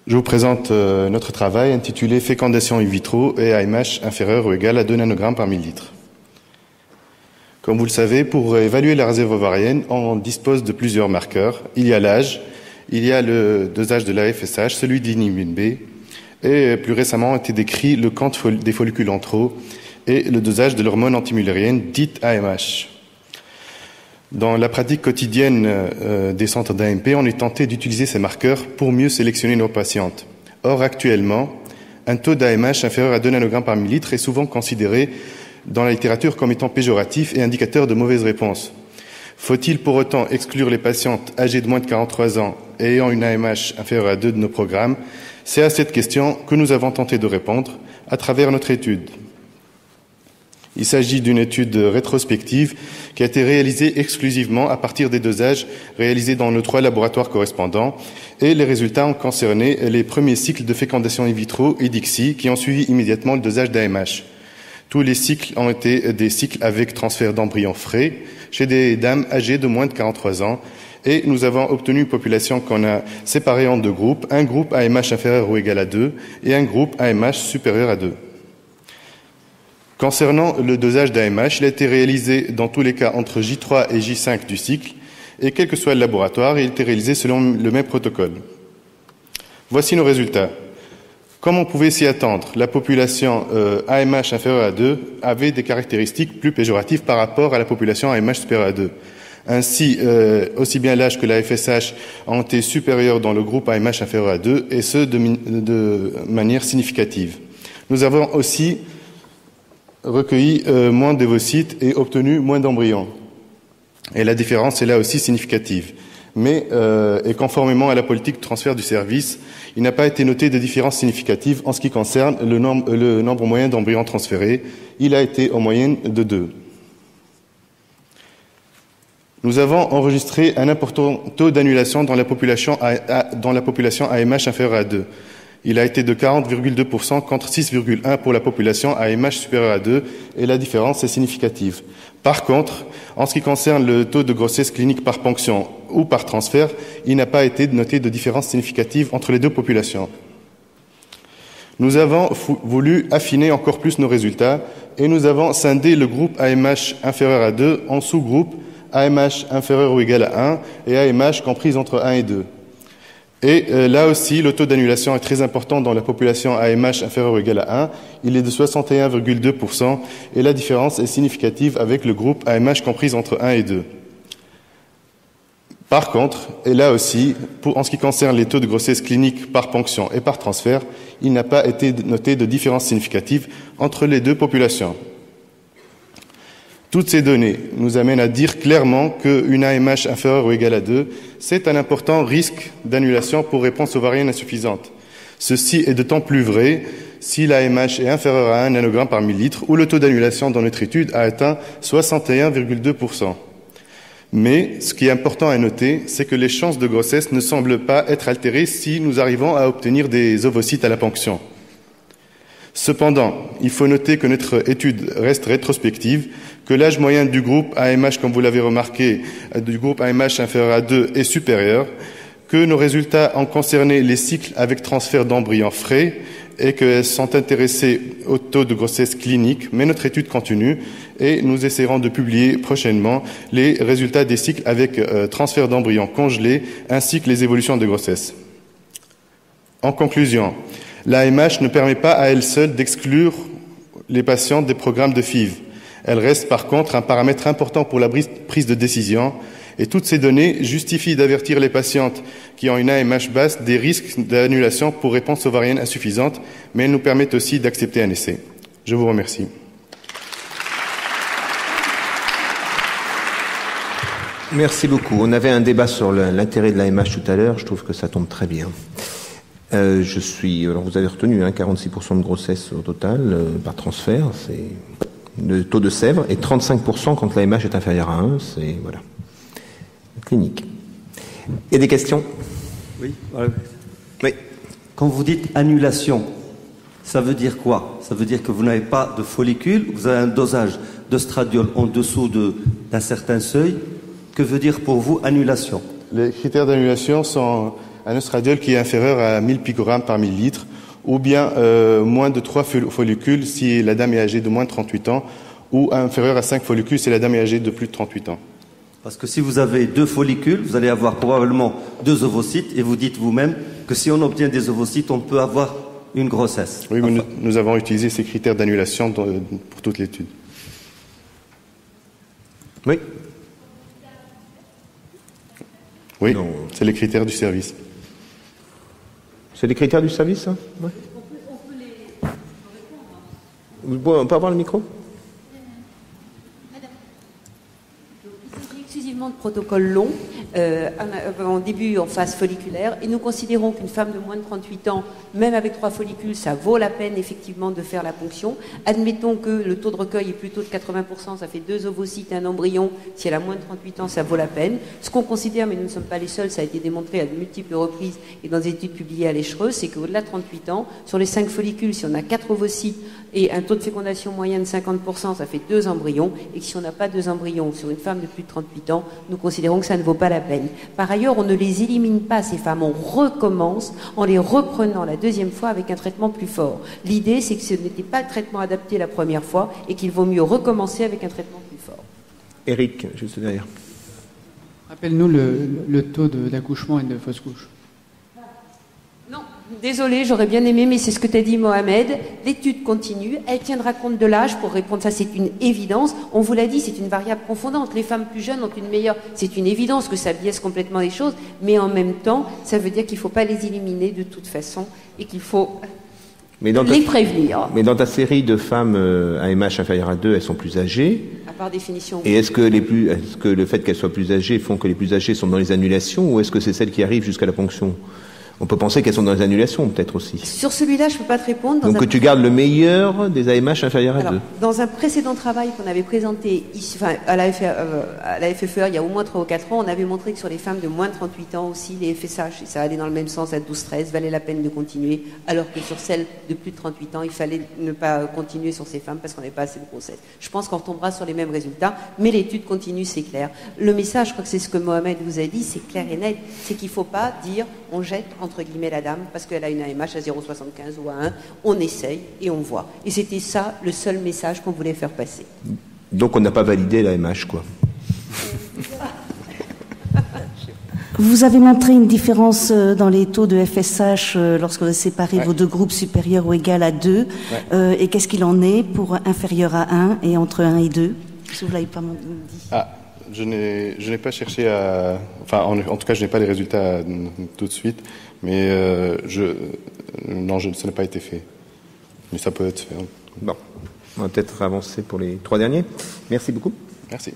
Je vous présente notre travail intitulé Fécondation in vitro et AMH inférieur ou égal à 2 nanogrammes par millilitre. Comme vous le savez, pour évaluer la réserve ovarienne, on dispose de plusieurs marqueurs. Il y a l'âge, il y a le dosage de l'AFSH, celui de l'inhibine B, et plus récemment a été décrit le compte des follicules en trop et le dosage de l'hormone antimullérienne dite AMH. Dans la pratique quotidienne des centres d'AMP, on est tenté d'utiliser ces marqueurs pour mieux sélectionner nos patientes. Or, actuellement, un taux d'AMH inférieur à 2 nanogrammes par millilitre est souvent considéré dans la littérature comme étant péjoratif et indicateur de mauvaise réponse. Faut-il pour autant exclure les patientes âgées de moins de 43 ans et ayant une AMH inférieure à 2 de nos programmes? C'est à cette question que nous avons tenté de répondre à travers notre étude. Il s'agit d'une étude rétrospective qui a été réalisée exclusivement à partir des dosages réalisés dans nos 3 laboratoires correspondants et les résultats ont concerné les premiers cycles de fécondation in vitro et d'ICSI qui ont suivi immédiatement le dosage d'AMH. Tous les cycles ont été des cycles avec transfert d'embryons frais chez des dames âgées de moins de 43 ans et nous avons obtenu une population qu'on a séparée en 2 groupes, un groupe AMH inférieur ou égal à 2 et un groupe AMH supérieur à 2. Concernant le dosage d'AMH, il a été réalisé dans tous les cas entre J3 et J5 du cycle, et quel que soit le laboratoire, il a été réalisé selon le même protocole. Voici nos résultats. Comme on pouvait s'y attendre, la population AMH inférieure à 2 avait des caractéristiques plus péjoratives par rapport à la population AMH supérieure à 2. Ainsi, aussi bien l'âge que la FSH ont été supérieurs dans le groupe AMH inférieur à 2, et ce de manière significative. Nous avons aussi recueilli moins d'ovocytes et obtenu moins d'embryons. Et la différence est là aussi significative. Mais, et conformément à la politique de transfert du service, il n'a pas été noté de différence significative en ce qui concerne le nombre moyen d'embryons transférés. Il a été en moyenne de 2. Nous avons enregistré un important taux d'annulation dans la population AMH inférieure à 2. Il a été de 40,2% contre 6,1% pour la population AMH supérieure à 2 et la différence est significative. Par contre, en ce qui concerne le taux de grossesse clinique par ponction ou par transfert, il n'a pas été noté de différence significative entre les 2 populations. Nous avons voulu affiner encore plus nos résultats et nous avons scindé le groupe AMH inférieur à 2 en sous-groupes AMH inférieur ou égal à 1 et AMH comprise entre 1 et 2. Et là aussi, le taux d'annulation est très important dans la population AMH inférieur ou égal à 1. Il est de 61,2% et la différence est significative avec le groupe AMH compris entre 1 et 2. Par contre, et là aussi, en ce qui concerne les taux de grossesse clinique par ponction et par transfert, il n'a pas été noté de différence significative entre les 2 populations. Toutes ces données nous amènent à dire clairement qu'une AMH inférieure ou égale à 2, c'est un important risque d'annulation pour réponse ovarienne insuffisante. Ceci est d'autant plus vrai si l'AMH est inférieure à 1 nanogramme par millilitre, où le taux d'annulation dans notre étude a atteint 61,2%. Mais ce qui est important à noter, c'est que les chances de grossesse ne semblent pas être altérées si nous arrivons à obtenir des ovocytes à la ponction. Cependant, il faut noter que notre étude reste rétrospective, que l'âge moyen du groupe AMH, comme vous l'avez remarqué, du groupe AMH inférieur à 2 est supérieur, que nos résultats ont concerné les cycles avec transfert d'embryons frais et qu'elles sont intéressées au taux de grossesse clinique, mais notre étude continue et nous essaierons de publier prochainement les résultats des cycles avec transfert d'embryons congelés ainsi que les évolutions de grossesse. En conclusion, l'AMH ne permet pas à elle seule d'exclure les patientes des programmes de FIV. Elle reste par contre un paramètre important pour la prise de décision et toutes ces données justifient d'avertir les patientes qui ont une AMH basse des risques d'annulation pour réponse ovarienne insuffisante, mais elles nous permettent aussi d'accepter un essai. Je vous remercie. Merci beaucoup. On avait un débat sur l'intérêt de l'AMH tout à l'heure. Je trouve que ça tombe très bien. Alors vous avez retenu 46% de grossesse au total par transfert, c'est le taux de sèvres, et 35% quand l'AMH est inférieur à 1, c'est voilà, clinique. Il y a des questions? Oui. Oui. Quand vous dites annulation, ça veut dire quoi? Ça veut dire que vous n'avez pas de follicule, vous avez un dosage d'œstradiol en dessous d'un certain seuil. Que veut dire pour vous annulation? Les critères d'annulation sont un oestradiol qui est inférieur à 1000 picogrammes par millilitre, ou bien moins de 3 follicules si la dame est âgée de moins de 38 ans, ou inférieur à 5 follicules si la dame est âgée de plus de 38 ans. Parce que si vous avez 2 follicules, vous allez avoir probablement 2 ovocytes, et vous dites vous-même que si on obtient des ovocytes, on peut avoir une grossesse. Oui, mais nous avons utilisé ces critères d'annulation pour toute l'étude. Oui. Oui, c'est les critères du service. C'est les critères du service, ça? Ouais. On peut avoir le micro? Exclusivement de protocoles longs, en début en phase folliculaire, et nous considérons qu'une femme de moins de 38 ans, même avec 3 follicules, ça vaut la peine effectivement de faire la ponction. Admettons que le taux de recueil est plutôt de 80%, ça fait 2 ovocytes et un embryon. Si elle a moins de 38 ans, ça vaut la peine. Ce qu'on considère, mais nous ne sommes pas les seuls, ça a été démontré à de multiples reprises et dans des études publiées à l'Échereuse, c'est qu'au-delà de 38 ans, sur les 5 follicules, si on a 4 ovocytes et un taux de fécondation moyen de 50%, ça fait 2 embryons, et que si on n'a pas 2 embryons sur une femme de plus de 38 ans, nous considérons que ça ne vaut pas la peine. Par ailleurs, on ne les élimine pas, ces femmes, on recommence en les reprenant la deuxième fois avec un traitement plus fort. L'idée, c'est que ce n'était pas le traitement adapté la première fois et qu'il vaut mieux recommencer avec un traitement plus fort. Eric, juste derrière. Rappelle-nous le taux d'accouchement et de fausse couche. Non, désolé, j'aurais bien aimé, mais c'est ce que t'as dit, Mohamed. L'étude continue, elle tiendra compte de l'âge pour répondre, ça c'est une évidence. On vous l'a dit, c'est une variable confondante. Les femmes plus jeunes ont une meilleure... C'est une évidence que ça biaise complètement les choses, mais en même temps, ça veut dire qu'il ne faut pas les éliminer de toute façon et qu'il faut les prévenir. Mais dans ta série de femmes AMH inférieures à 2, elles sont plus âgées. Par définition. Et est-ce que le fait qu'elles soient plus âgées font que les plus âgées sont dans les annulations, ou est-ce que c'est celles qui arrivent jusqu'à la ponction? On peut penser qu'elles sont dans les annulations, peut-être aussi. Sur celui-là, je ne peux pas te répondre. Donc que tu gardes le meilleur des AMH inférieurs à 2. Dans un précédent travail qu'on avait présenté ici, à la FFE il y a au moins 3 ou 4 ans, on avait montré que sur les femmes de moins de 38 ans aussi, les FSH, et ça allait dans le même sens à 12-13, valait la peine de continuer, alors que sur celles de plus de 38 ans, il fallait ne pas continuer sur ces femmes parce qu'on n'avait pas assez de grossesse. Je pense qu'on retombera sur les mêmes résultats, mais l'étude continue, c'est clair. Le message, je crois que c'est ce que Mohamed vous a dit, c'est clair et net, c'est qu'il ne faut pas dire on jette entre guillemets la dame parce qu'elle a une AMH à 0,75 ou à 1, on essaye et on voit. Et c'était ça le seul message qu'on voulait faire passer. Donc on n'a pas validé l'AMH, quoi. Vous avez montré une différence dans les taux de FSH lorsque vous séparez vos deux groupes supérieurs ou égal à 2. Et qu'est-ce qu'il en est pour inférieur à 1 et entre 1 et 2? Parce que vous ne l'avez pas dit. Je n'ai pas cherché à... Enfin, en tout cas, je n'ai pas les résultats tout de suite, mais non, ça n'a pas été fait. Mais ça peut être fait. Bon, on va peut-être avancer pour les 3 derniers. Merci beaucoup. Merci.